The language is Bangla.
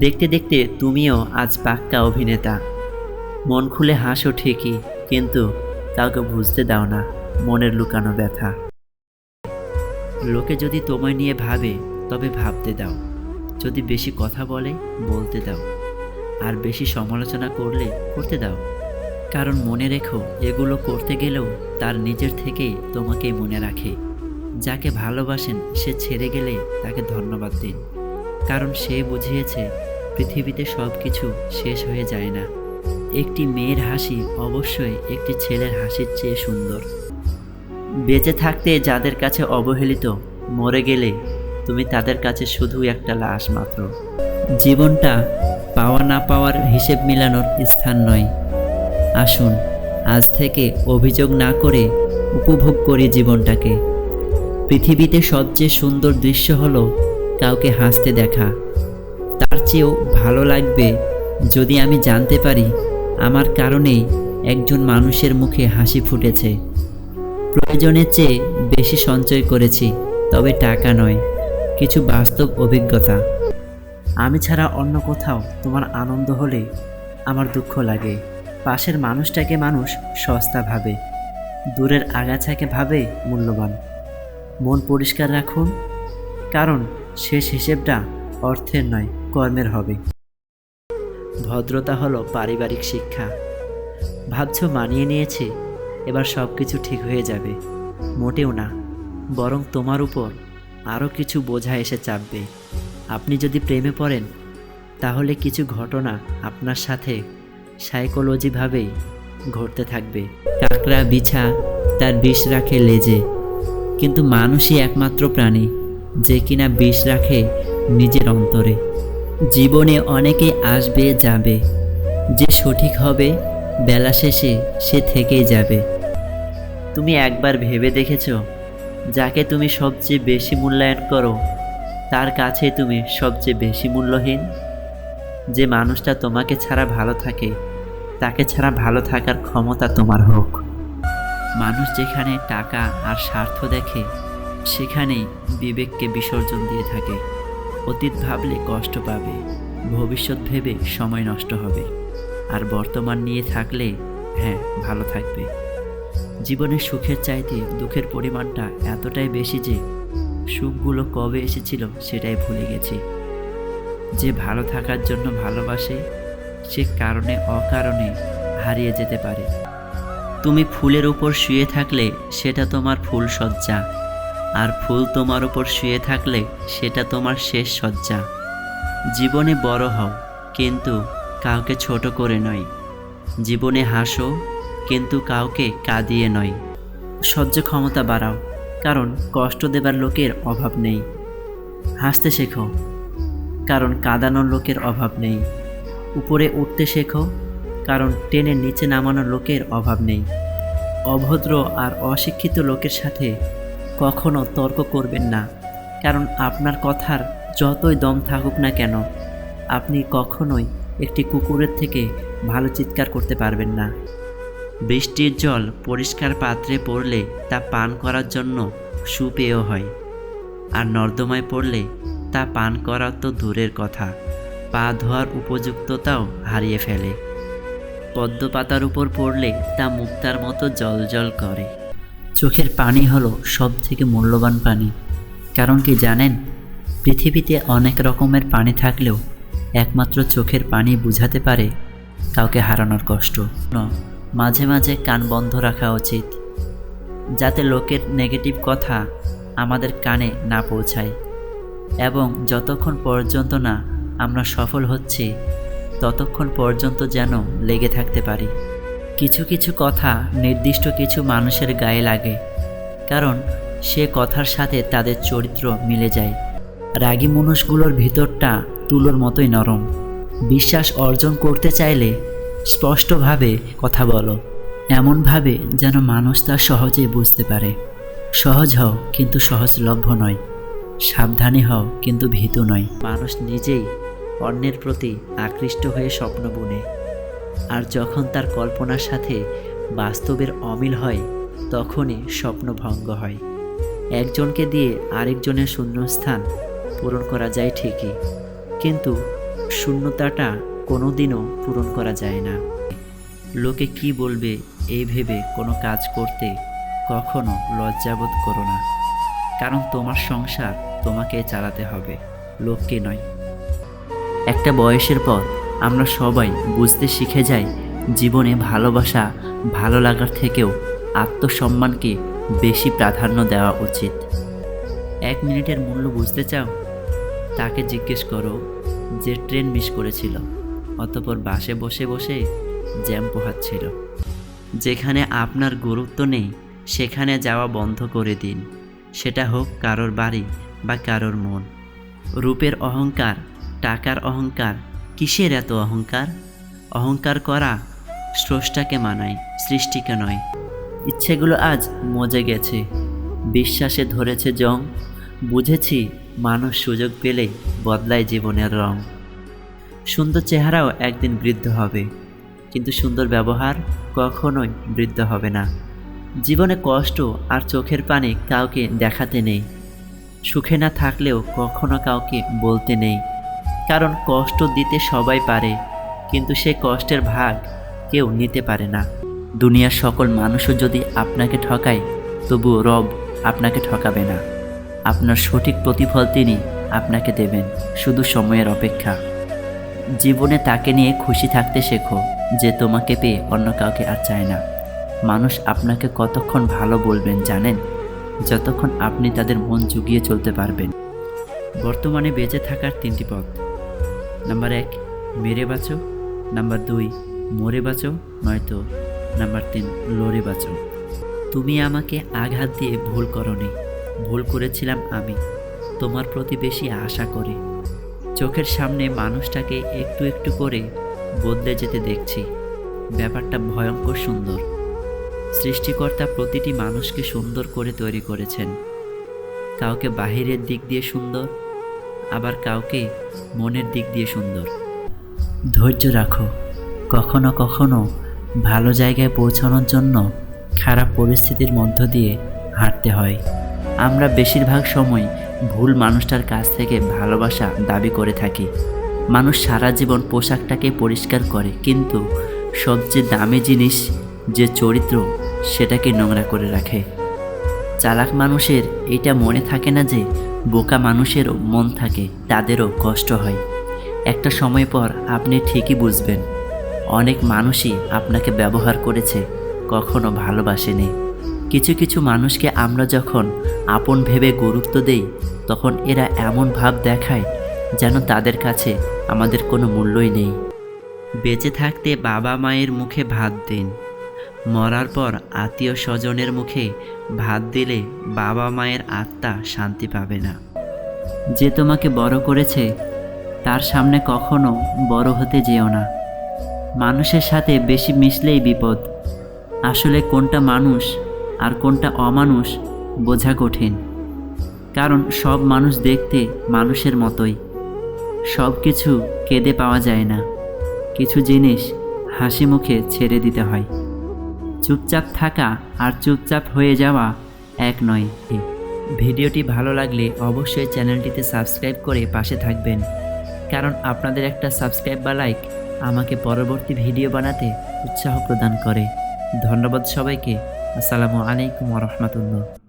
দেখতে দেখতে তুমিও আজ পাক্কা অভিনেতা। মন খুলে হাসো ঠিকই, কিন্তু কাউকে বুঝতে দাও না মনের লুকানো ব্যথা। লোকে যদি তোমায় নিয়ে ভাবে তবে ভাবতে দাও, যদি বেশি কথা বলে বলতে দাও, আর বেশি সমালোচনা করলে করতে দাও। কারণ মনে রেখো, এগুলো করতে গেলেও তার নিজের থেকেই তোমাকেই মনে রাখে। যাকে ভালোবাসেন সে ছেড়ে গেলে তাকে ধন্যবাদ দিন, কারণ সে বুঝিয়েছে পৃথিবীতে সব কিছু শেষ হয়ে যায় না। একটি মেয়ের হাসি অবশ্যই একটি ছেলের হাসির চেয়ে সুন্দর। বেঁচে থাকতে যাদের কাছে অবহেলিত, মরে গেলে তুমি তাদের কাছে শুধু একটা লাশ মাত্র। জীবনটা পাওয়া না পাওয়ার হিসেব মিলানোর স্থান নয়। আসুন আজ থেকে অভিযোগ না করে উপভোগ করি জীবনটাকে। পৃথিবীতে সবচেয়ে সুন্দর দৃশ্য হলো কাউকে হাসতে দেখা। তার চেয়েও ভালো লাগবে যদি আমি জানতে পারি আমার কারণেই একজন মানুষের মুখে হাসি ফুটেছে। প্রয়োজনের চেয়ে বেশি সঞ্চয় করেছি, তবে টাকা নয়, কিছু বাস্তব অভিজ্ঞতা। আমি ছাড়া অন্য কোথাও তোমার আনন্দ হলে আমার দুঃখ লাগে। পাশের মানুষটাকে মানুষ সস্তা ভাবে, দূরের আগাছাকে ভাবে মূল্যবান। মন পরিষ্কার রাখুন, কারণ শেষ হিসেবটা অর্থের নয়, কর্মের হবে। ভদ্রতা হলো পারিবারিক শিক্ষা। ভাবছো মানিয়ে নিয়েছে, এবার সব কিছু ঠিক হয়ে যাবে। মোটেও না, বরং তোমার উপর আরও কিছু বোঝা এসে চাপবে। আপনি যদি প্রেমে পড়েন, তাহলে কিছু ঘটনা আপনার সাথে সাইকোলজিভাবেই ঘটতে থাকবে। কাকড়া বিছা তার বিষ রাখে লেজে, কিন্তু মানুষই একমাত্র প্রাণী যে কিনা বিষ রাখে নিজের অন্তরে। জীবনে অনেকে আসবে যাবে, যে সঠিক হবে বেলা শেষে সে থেকেই যাবে। তুমি একবার ভেবে দেখেছো, যাকে তুমি সবচেয়ে বেশি মূল্যায়ন করো তার কাছে তুমি সবচেয়ে বেশি মূল্যহীন? যে মানুষটা তোমাকে ছাড়া ভালো থাকে, তাকে ছাড়া ভালো থাকার ক্ষমতা তোমার হোক। মানুষ যেখানে টাকা আর স্বার্থ দেখে, সেখানেই বিবেককে বিসর্জন দিয়ে থাকে। অতীত ভাবলে কষ্ট পাবে, ভবিষ্যৎ ভেবে সময় নষ্ট হবে, আর বর্তমান নিয়ে থাকলে হ্যাঁ ভালো থাকবে। জীবনের সুখের চাইতে দুঃখের পরিমাণটা এতটাই বেশি যে সুখগুলো কবে এসেছিল সেটাই ভুলে গেছি। যে ভালো থাকার জন্য ভালোবাসে, সে কারণে অকারণে হারিয়ে যেতে পারে। তুমি ফুলের উপর শুয়ে থাকলে সেটা তোমার ফুল সজ্জা, আর ফুল তোমার উপর শুয়ে থাকলে সেটা তোমার শেষ সজ্জা। জীবনে বড় হও, কিন্তু কাউকে ছোট করে নয়। জীবনে হাসো, কিন্তু কাউকে কাঁদিয়ে নয়। সহ্য ক্ষমতা বাড়াও, কারণ কষ্ট দেবার লোকের অভাব নেই। হাসতে শেখো, কারণ কাঁদানোর লোকের অভাব নেই। উপরে উঠতে শেখো, কারণ টেনে নিচে নামানোর লোকের অভাব নেই। অভদ্র আর অশিক্ষিত লোকের সাথে কখনো তর্ক করবেন না, কারণ আপনার কথার যতই দম থাকুক না কেন, আপনি কখনোই একটি কুকুরের থেকে ভালো চিৎকার করতে পারবেন না। বৃষ্টির জল পরিষ্কার পাত্রে পড়লে তা পান করার জন্য সুপেয় হয়, আর নর্দমায় পড়লে তা পান করা তো দূরের কথা, পা ধোয়ার উপযুক্ততাও হারিয়ে ফেলে। পদ্ম পাতার উপর পড়লে তা মুক্তার মতো জলজল করে। চোখের পানি হলো সব থেকে মূল্যবান পানি। কারণ কি জানেন, পৃথিবীতে অনেক রকমের পানি থাকলেও একমাত্র চোখের পানি বুঝাতে পারে কাউকে হারানোর কষ্ট। মাঝে মাঝে কান বন্ধ রাখা উচিত, যাতে লোকের নেগেটিভ কথা আমাদের কানে না পৌঁছায়। এবং যতক্ষণ পর্যন্ত না আমরা সফল হচ্ছি, ততক্ষণ পর্যন্ত যেন লেগে থাকতে পারি। কিছু কিছু কথা নির্দিষ্ট কিছু মানুষের গায়ে লাগে, কারণ সে কথার সাথে তাদের চরিত্র মিলে যায়। রাগী মানুষগুলোর ভিতরটা তুলোর মতোই নরম। বিশ্বাস অর্জন করতে চাইলে স্পষ্টভাবে কথা বলো, এমনভাবে যেন মানুষ তা সহজেই বুঝতে পারে। সহজ হও, কিন্তু সহজলভ্য নয়। সাবধানী হও, কিন্তু ভীতু নয়। মানুষ নিজেই অন্যের প্রতি আকৃষ্ট হয়ে স্বপ্ন বুনে, আর যখন তার কল্পনার সাথে বাস্তবের অমিল হয়, তখনই স্বপ্ন ভঙ্গ হয়। একজনকে দিয়ে আরেকজনের শূন্যস্থান পূরণ করা যায় ঠিকই, কিন্তু শূন্যতাটা কোনোদিনও পূরণ করা যায় না। লোকে কি বলবে এই ভেবে কোনো কাজ করতে কখনো লজ্জাবোধ করো না, কারণ তোমার সংসার তোমাকে চালাতে হবে, লোককে নয়। একটা বয়সের পর আমরা সবাই বুঝতে শিখে যাই জীবনে ভালোবাসা, ভালো লাগার থেকেও আত্মসম্মানকে বেশি প্রাধান্য দেওয়া উচিত। 1 মিনিটের মূল্য বুঝতে চাও? তাকে জিজ্ঞেস করো যে ট্রেন মিস করেছিল, অতঃপর বাসে বসে বসে জ্যাম পোহাচ্ছিল। যেখানে আপনার গুরুত্ব নেই সেখানে যাওয়া বন্ধ করে দিন, সেটা হোক কারোর বাড়ি বা কারোর মন। রূপের অহংকার, টাকার অহংকার, কিসের এত অহংকার? অহংকার করা স্রষ্টাকে মানায়, সৃষ্টিকে নয়। ইচ্ছেগুলো আজ মজে গেছে, বিশ্বাসে ধরেছে জং। বুঝেছি মানুষ সুযোগ পেলেই বদলায় জীবনের রং। সুন্দর চেহারাও একদিন বৃদ্ধ হবে, কিন্তু সুন্দর ব্যবহার কখনোই বৃদ্ধ হবে না। জীবনে কষ্ট আর চোখের পানি কাউকে দেখাতে নেই, সুখে না থাকলেও কখনো কাউকে বলতে নেই। কারণ কষ্ট দিতে সবাই পারে, কিন্তু সে কষ্টের ভাগ কেউ নিতে পারে না। দুনিয়ার সকল মানুষও যদি আপনাকে ঠকায়, তবুও রব আপনাকে ঠকাবে না। আপনার সঠিক প্রতিফল তিনি আপনাকে দেবেন, শুধু সময়ের অপেক্ষা। জীবনে তাকে নিয়ে খুশি থাকতে শেখো যে তোমাকে পেয়ে অন্য কাউকে আর চায় না। মানুষ আপনাকে কতক্ষণ ভালো বলবেন জানেন? যতক্ষণ আপনি তাদের মন জুগিয়ে চলতে পারবেন। বর্তমানে বেঁচে থাকার 3টি পথ। নাম্বার 1, মেরে বাঁচো। নাম্বার 2, মরে বাঁচো, নয়তো নাম্বার 3, লড়ে বাঁচো। তুমি আমাকে আঘাত দিয়ে ভুল করনি, ভুল করেছিলাম আমি তোমার প্রতি বেশি আশা করে। চোখের সামনে মানুষটাকে একটু একটু করে বদলে যেতে দেখছি। ব্যাপারটা ভয়ঙ্কর সুন্দর। সৃষ্টিকর্তা প্রতিটি মানুষকে সুন্দর করে তৈরি করেছেন। কাউকে বাহিরের দিক দিয়ে সুন্দর, আবার কাউকে মনের দিক দিয়ে সুন্দর। ধৈর্য রাখো। কখনো কখনো ভালো জায়গায় পৌঁছানোর জন্য খারাপ পরিস্থিতির মধ্য দিয়ে হাঁটতে হয়। আমরা বেশিরভাগ সময় ভুল মানুষটার কাছ থেকে ভালোবাসা দাবি করে থাকি। মানুষ সারা জীবন পোশাকটাকে পরিষ্কার করে, কিন্তু সবচেয়ে দামি জিনিস যে চরিত্র, সেটাকে নোংরা করে রাখে। চালাক মানুষের এটা মনে থাকে না যে বোকা মানুষেরও মন থাকে, তাদেরও কষ্ট হয়। একটা সময় পর আপনি ঠিকই বুঝবেন, অনেক মানুষই আপনাকে ব্যবহার করেছে, কখনো ভালোবাসেনি। কিছু কিছু মানুষকে আমরা যখন আপন ভেবে গুরুত্ব দেই, তখন এরা এমন ভাব দেখায় যেন তাদের কাছে আমাদের কোনো মূল্যই নেই। বেঁচে থাকতে বাবা মায়ের মুখে ভাত দিন, মরার পর আত্মীয় স্বজনের মুখে ভাত দিলে বাবা মায়ের আত্মা শান্তি পাবে না। যে তোমাকে বড় করেছে তার সামনে কখনো বড় হতে যেও না। মানুষের সাথে বেশি মিশলেই বিপদ। আসলে কোনটা মানুষ আর কোনটা অমানুষ বোঝা কঠিন, কারণ সব মানুষ দেখতে মানুষের মতোই। সব কিছু কেঁদে পাওয়া যায় না, কিছু জিনিস হাসি মুখে ছেড়ে দিতে হয়। চুপচাপ থাকা আর চুপচাপ হয়ে যাওয়া এক নয়। ভিডিওটি ভালো লাগলে অবশ্যই চ্যানেলটিতে সাবস্ক্রাইব করে পাশে থাকবেন, কারণ আপনাদের একটা সাবস্ক্রাইব বা লাইক আমাকে পরবর্তী ভিডিও বানাতে উৎসাহ প্রদান করে। ধন্যবাদ সবাইকে। আসসালামু আলাইকুম ওয়া রাহমাতুল্লাহ।